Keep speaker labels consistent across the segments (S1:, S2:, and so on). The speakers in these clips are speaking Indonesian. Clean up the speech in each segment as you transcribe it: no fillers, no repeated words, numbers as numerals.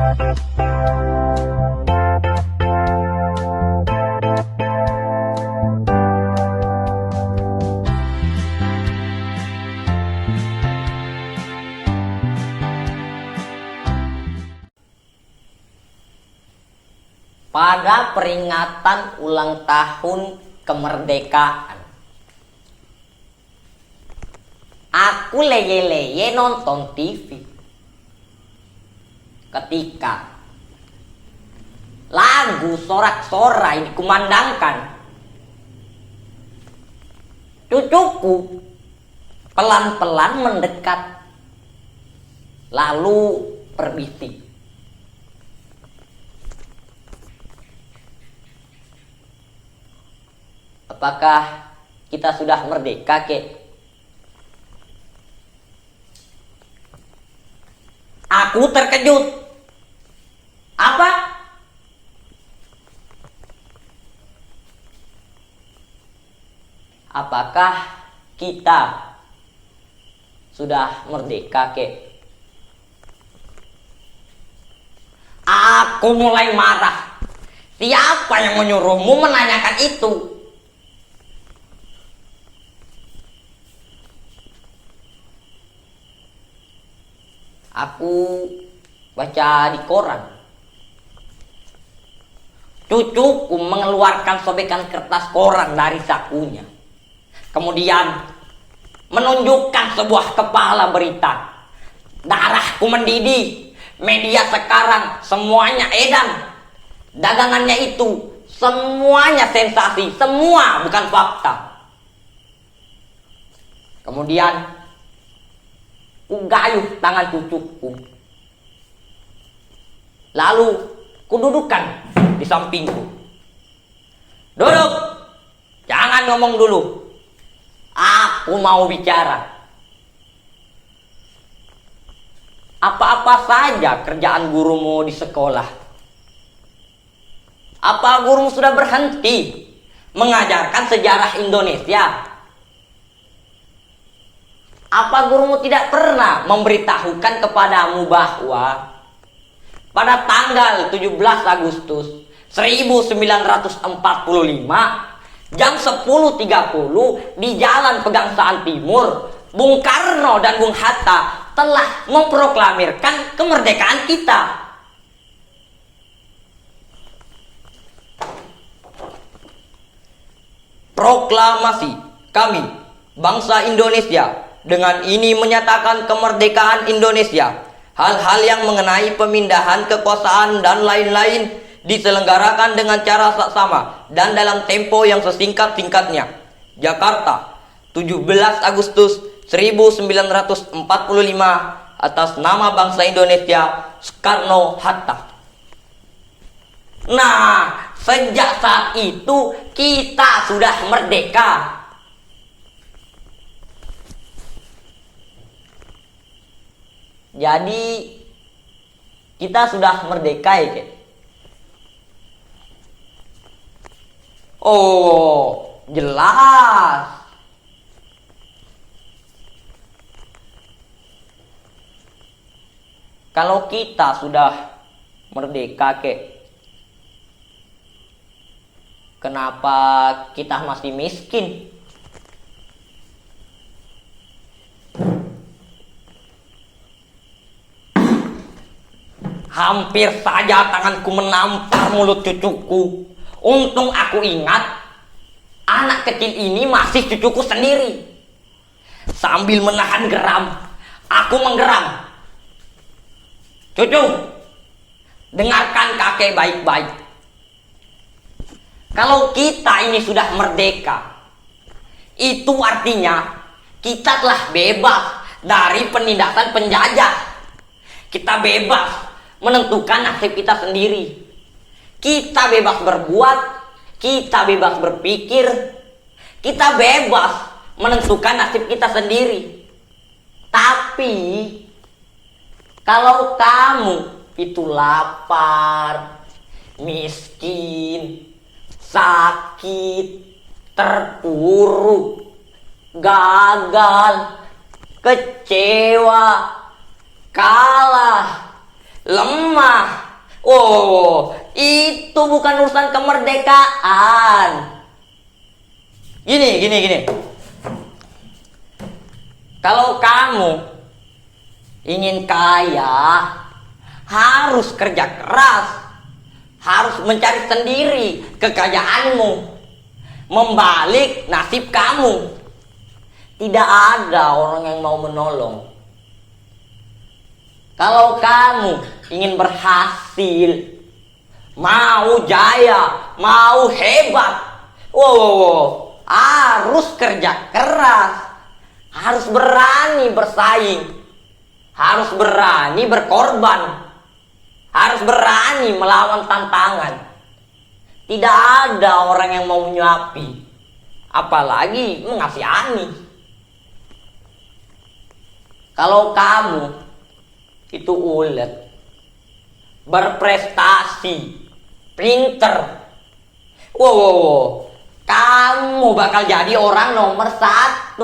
S1: Pada peringatan ulang tahun kemerdekaan, aku leye-leye nonton TV ketika lagu sorak-sorai dikumandangkan. Cucuku pelan-pelan mendekat, lalu berbisik, "Apakah kita sudah merdeka, Kek?" Aku terkejut. Apa? Apakah kita sudah merdeka, Kek? Aku mulai marah. Siapa yang menyuruhmu menanyakan itu? Aku baca di koran. Cucuku mengeluarkan sobekan kertas koran dari sakunya. Kemudian menunjukkan sebuah kepala berita. Darahku mendidih. Media sekarang semuanya edan. Dagangannya itu semuanya sensasi. Semua bukan fakta. Kemudian kugayuh tangan cucuku, lalu kududukan di sampingku. "Duduk, jangan ngomong dulu. Aku mau bicara. Apa-apa saja kerjaan gurumu di sekolah? Apa gurumu sudah berhenti mengajarkan sejarah Indonesia? Apa gurumu tidak pernah memberitahukan kepadamu bahwa pada tanggal 17 Agustus 1945 jam 10.30 di Jalan Pegangsaan Timur, Bung Karno dan Bung Hatta telah memproklamirkan kemerdekaan kita. Proklamasi kami, bangsa Indonesia, dengan ini menyatakan kemerdekaan Indonesia. Hal-hal yang mengenai pemindahan kekuasaan dan lain-lain diselenggarakan dengan cara saksama dan dalam tempo yang sesingkat-singkatnya. Jakarta, 17 Agustus 1945, atas nama bangsa Indonesia, Soekarno-Hatta. Nah, sejak saat itu kita sudah merdeka. Jadi kita sudah merdeka, ya, Kek? Oh, jelas. Kalau kita sudah merdeka, Kek, kenapa kita masih miskin? Hampir saja tanganku menampar mulut cucuku. Untung aku ingat, anak kecil ini masih cucuku sendiri. Sambil menahan geram, aku menggeram. "Cucu, dengarkan kakek baik-baik. Kalau kita ini sudah merdeka, itu artinya kita telah bebas dari penindasan penjajah. Kita bebas menentukan nasib kita sendiri. Kita bebas berbuat, kita bebas berpikir, kita bebas menentukan nasib kita sendiri. Tapi kalau kamu itu lapar, miskin, sakit, terpuruk, gagal, kecewa, kalah, lemah, Oh, itu bukan urusan kemerdekaan. Gini. Kalau kamu ingin kaya, harus kerja keras, harus mencari sendiri kekayaanmu, membalik nasib kamu. Tidak ada orang yang mau menolong. Kalau kamu ingin berhasil, mau jaya, mau hebat, harus kerja keras, harus berani bersaing, harus berani berkorban, harus berani melawan tantangan. Tidak ada orang yang mau menyuapi, apalagi mengasihani. Kalau kamu itu ulet, berprestasi, pinter, kamu bakal jadi orang nomor 1.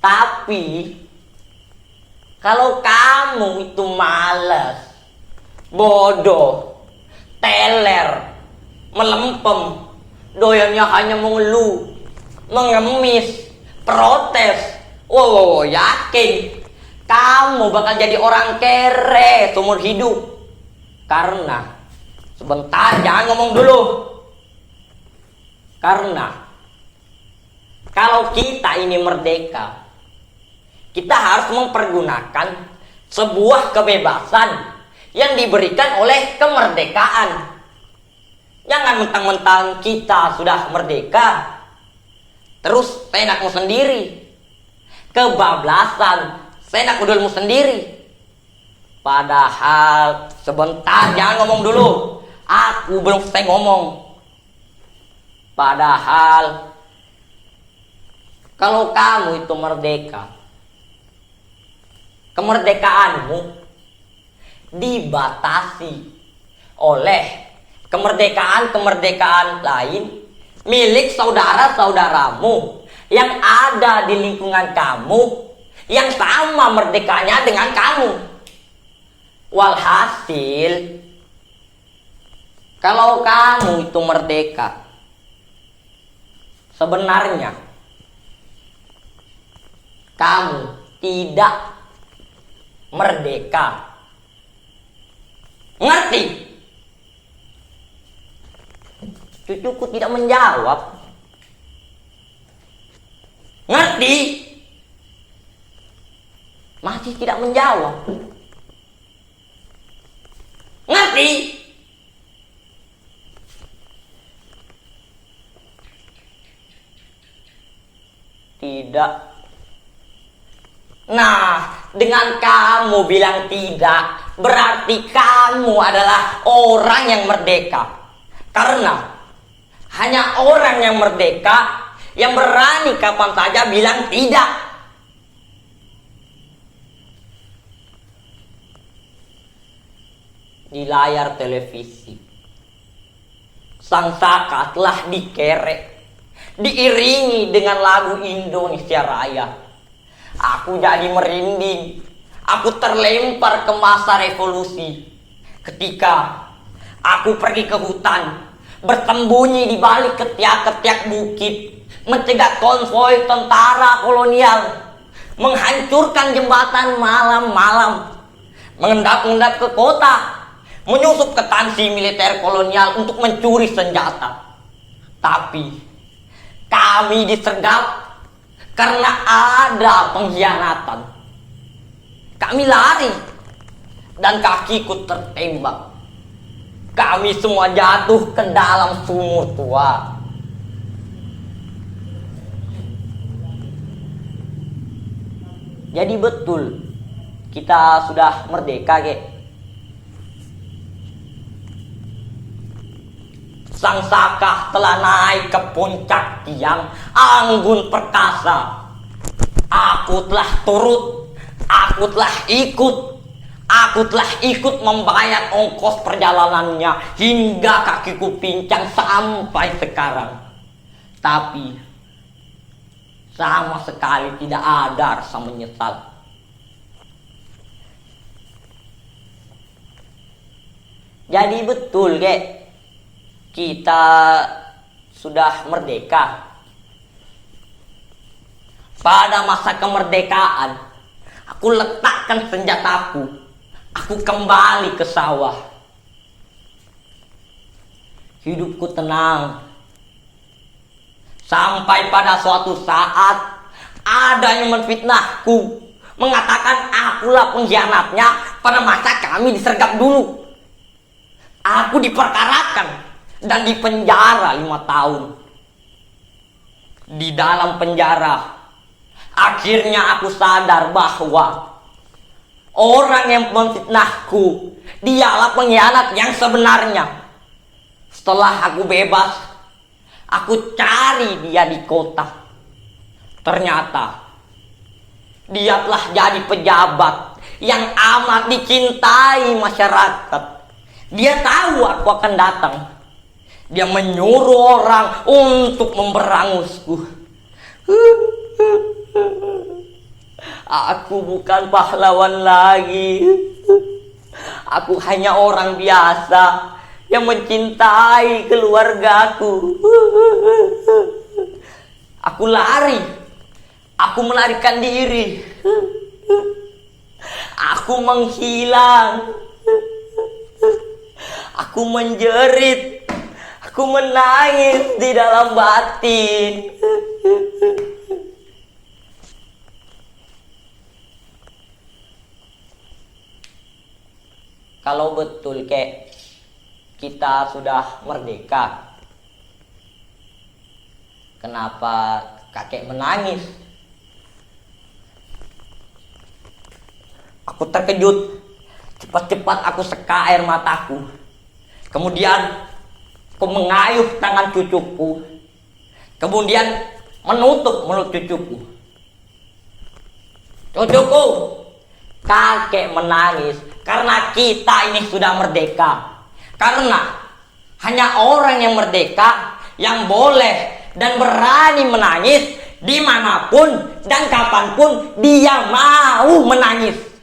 S1: Tapi kalau kamu itu malas, bodoh, teler, melempem, doyannya hanya mengeluh, mengemis, protes, yakin kamu bakal jadi orang kere seumur hidup. Karena sebentar, jangan ngomong dulu. Karena kalau kita ini merdeka, kita harus mempergunakan sebuah kebebasan yang diberikan oleh kemerdekaan. Jangan mentang-mentang kita sudah merdeka, terus seenakmu sendiri, kebablasan, seenak udulmu sendiri. Padahal sebentar, jangan ngomong dulu, aku belum selesai ngomong. Padahal kalau kamu itu merdeka, kemerdekaanmu dibatasi oleh kemerdekaan lain milik saudara-saudaramu yang ada di lingkungan kamu, yang sama merdekanya dengan kamu. Walhasil, kalau kamu itu merdeka, sebenarnya kamu tidak merdeka. Ngerti? Cucuku tidak menjawab. Ngerti? Masih tidak menjawab. Ngerti? Tidak. Nah, dengan kamu bilang tidak, berarti kamu adalah orang yang merdeka. Karena hanya orang yang merdeka yang berani kapan saja bilang tidak. Di layar televisi, sang Saka telah dikerek, diiringi dengan lagu Indonesia Raya. Aku jadi merinding. Aku terlempar ke masa revolusi. Ketika aku pergi ke hutan, bersembunyi di balik ketiak-ketiak bukit, mencegah konvoi tentara kolonial, menghancurkan jembatan malam-malam, mengendap-endap ke kota, menyusup ke tansi militer kolonial untuk mencuri senjata. Tapi kami disergap karena ada pengkhianatan. Kami lari dan kakiku tertembak. Kami semua jatuh ke dalam sumur tua. Jadi betul kita sudah merdeka, Kek. Sang Saka telah naik ke puncak tiang anggun perkasa. Aku telah turut, aku telah ikut, aku telah ikut membayar ongkos perjalanannya hingga kakiku pincang sampai sekarang. Tapi sama sekali tidak ada rasa menyesal. Jadi betul, Kek. Kita sudah merdeka. Pada masa kemerdekaan, aku letakkan senjataku. Aku kembali ke sawah. Hidupku tenang. Sampai pada suatu saat ada yang menfitnahku, mengatakan akulah pengkhianatnya pada masa kami disergap dulu. Aku diperkarakan dan dipenjara 5 tahun. Di dalam penjara, akhirnya aku sadar bahwa orang yang memfitnahku dialah pengkhianat yang sebenarnya. Setelah aku bebas, aku cari dia di kota. Ternyata dia telah jadi pejabat yang amat dicintai masyarakat. Dia tahu aku akan datang. Dia menyuruh orang untuk memberangusku. Aku bukan pahlawan lagi. Aku hanya orang biasa yang mencintai keluargaku. Aku lari. Aku melarikan diri. Aku menghilang. Aku menjerit. Aku menangis di dalam batin. Kalau betul, Kek, kita sudah merdeka, kenapa kakek menangis? Aku terkejut. Cepat-cepat aku seka air mataku. Kemudian aku mengayuh tangan cucuku. Kemudian menutup mulut cucuku. Cucuku, kakek menangis karena kita ini sudah merdeka. Karena hanya orang yang merdeka yang boleh dan berani menangis dimanapun dan kapanpun dia mau menangis.